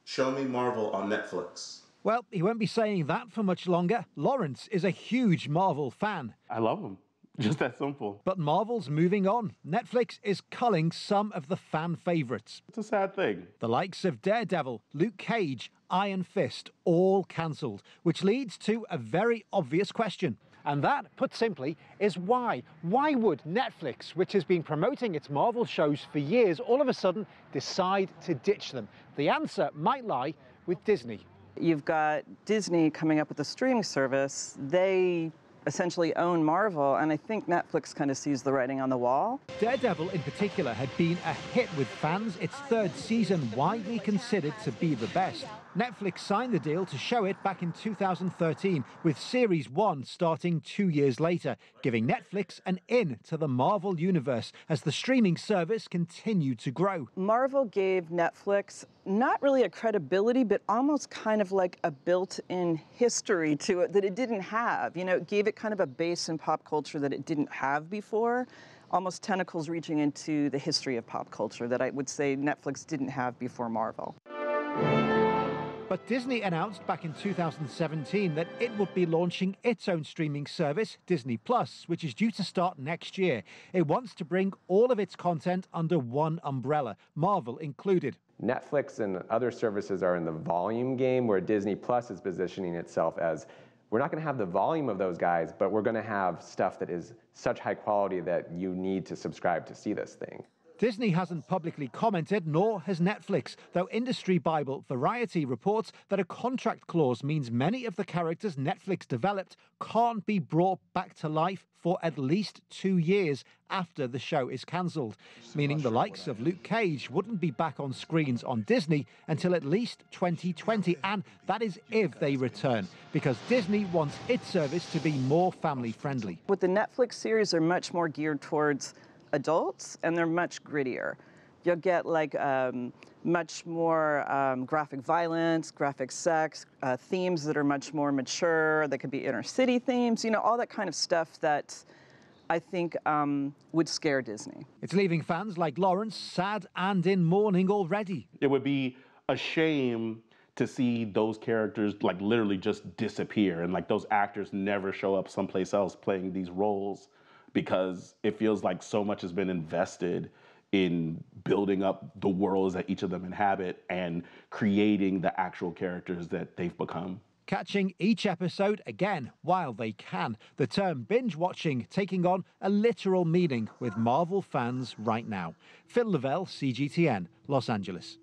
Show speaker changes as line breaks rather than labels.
Show me Marvel on Netflix.
Well, he won't be saying that for much longer. Lawrence is a huge Marvel fan.
I love them. Just that simple.
But Marvel's moving on. Netflix is culling some of the fan favourites.
It's a sad thing.
The likes of Daredevil, Luke Cage, Iron Fist, all cancelled, which leads to a very obvious question. And that, put simply, is why. Why would Netflix, which has been promoting its Marvel shows for years, all of a sudden decide to ditch them? The answer might lie with Disney.
You've got Disney coming up with a streaming service. They essentially own Marvel, and I think Netflix kind of sees the writing on the wall.
Daredevil in particular had been a hit with fans, its third season widely considered to be the best. Netflix signed the deal to show it back in 2013, with Series 1 starting 2 years later, giving Netflix an in to the Marvel universe as the streaming service continued to grow.
Marvel gave Netflix not really a credibility, but almost kind of like a built-in history to it that it didn't have. You know, it gave it kind of a base in pop culture that it didn't have before, almost tentacles reaching into the history of pop culture that I would say Netflix didn't have before Marvel.
But Disney announced back in 2017 that it would be launching its own streaming service, Disney+, which is due to start next year. It wants to bring all of its content under one umbrella, Marvel included.
Netflix and other services are in the volume game, where Disney Plus is positioning itself as, we're not going to have the volume of those guys, but we're going to have stuff that is such high quality that you need to subscribe to see this thing.
Disney hasn't publicly commented, nor has Netflix, though industry Bible Variety reports that a contract clause means many of the characters Netflix developed can't be brought back to life for at least 2 years after the show is cancelled, meaning the likes of Luke Cage wouldn't be back on screens on Disney until at least 2020, and that is if they return, because Disney wants its service to be more family-friendly.
With the Netflix series, they're much more geared towards adults, and they're much grittier. You'll get like much more graphic violence, graphic sex, themes that are much more mature. They could be inner city themes, you know, all that kind of stuff that I think would scare Disney.
It's leaving fans like Lawrence sad and in mourning already.
It would be a shame to see those characters like literally just disappear and like those actors never show up someplace else playing these roles, because it feels like so much has been invested in building up the worlds that each of them inhabit and creating the actual characters that they've become.
Catching each episode again while they can. The term binge watching taking on a literal meaning with Marvel fans right now. Phil Lavelle, CGTN, Los Angeles.